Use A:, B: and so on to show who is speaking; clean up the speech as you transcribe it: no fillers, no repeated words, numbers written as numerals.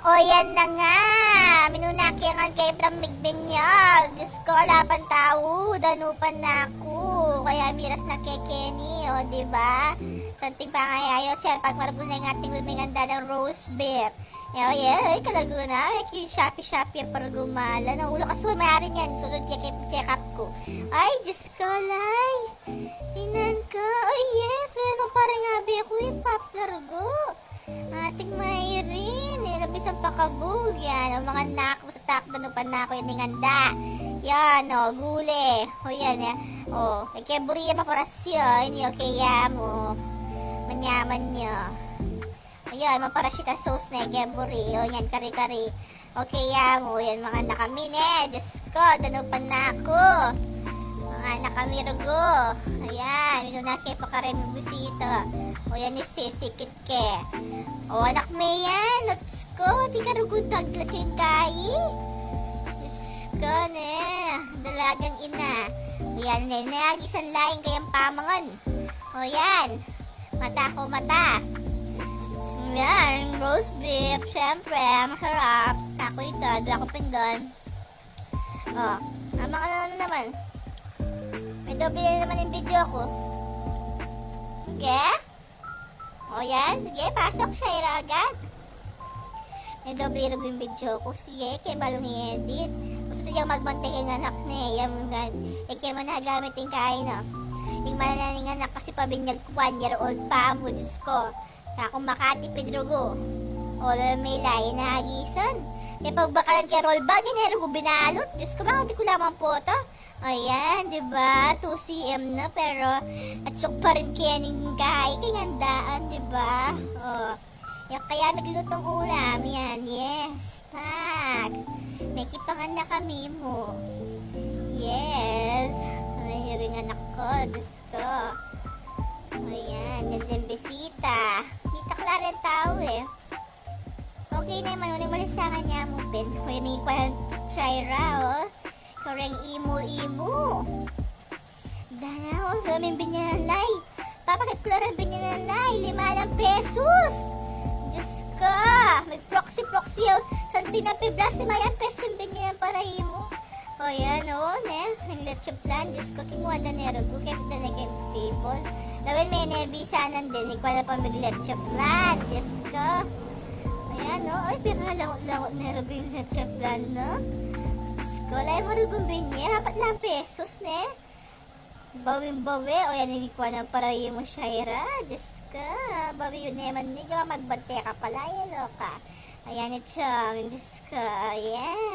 A: O yan na nga, minunakyangan kay Pramigbinyag. Diyos ko, laban tao, danupan na ako. Kaya miras na kay Kenny, o diba? Santing pangayayo siya, pagmaragul na yung ating luminganda ng roast beef. Ay, kalaguna, yung Shopee ang paragumala. Ang ulo kaso, mayari niyan, sunod kay check-up ko. Ay, Diyos ko, lay. Tingnan ko, oh yes, naman parang gabi ako yung paplargo. Ating mayrin, nilabis ang pakabog, yan, ang mga nakbo sa takbo ng panako yung ninganda. Yan, o, gule. O, yan, o, kay Buriya paparasyon, yung kaya mo. Manyaman nyo. Ayan, maparasita sauce na kay Buri. O, yan, kari-kari. O, kaya mo, yan, mga nakamine. Diyos ko, danupan na ako. Mga nakamirugo. Ayan, minunaki pa ka rin ng bisita. O, yan, isisikit ke. O, anak mo yan. Diyos ko, di ka rugod taglaking kayi. Diyos ko, ne. Dalagang ina. O, yan, ne, isang laing kayang pamangan. O, yan. Mata ko, mata. Yan, roast beef. Siyempre, masarap. Ako ito, doon ako pinggan. O, amang ano naman. May doble na naman yung video ko. Okay? O yan, sige, pasok siya agad. May doble yung video ko. Sige, kaya balong i-edit. Gusto niyang magbantay ang anak niya. Kaya mo na gamit yung kain, no? Yung manananing anak kasi pabinyag 1 year old pa mo, Diyos ko. Kung Makati Pedrogo. O, may lahi na agisan. Kaya pagbakalan kay rollbag, inalugo binalot. Diyos ko, bakit di ko lamang photo? Ayan, diba? 2cm na, pero atsok pa rin kaya ning kahay. Kayandaan, diba? O, kaya naglutong ulam. Yan, yes. Pak. May kipangan na kami mo. Yes. Ay, ring anak ko. Diyos ko. Ayan, nandiyan bisita. Hindi takla rin tao eh. Okay naman, walang malisangan niya mo, Ben. Kaya naging pa ng Chaira, oh. Karang imo-imo. Dana, oh, raming binyanalay. Papakit ko lang binyanalay. 5 pesos. Diyos ko. May proxy-proxy, oh. Santi na piblas, 5 pesos yung binyanan para imo. O yan, o, ne? Ang leche plan. Diyos ko, kinuha na nero ko. Kaya na naging people. Dawin may nebisanan din. Ikaw na pang mag-leche plan. Diyos ko. Ayan, o. Ay, pinakalangot nero ko yung leche plan, no? Diyos ko, lahat mo rin gumbinye. 4 pesos, ne? Bawing-bawi. O yan, ikaw na para yung mo, Shaira. Diyos ko. Bawi yun naman. Hindi ka magbante ka pala. Yan, o ka. Ayan, itsong. Diyos ko. Ayan.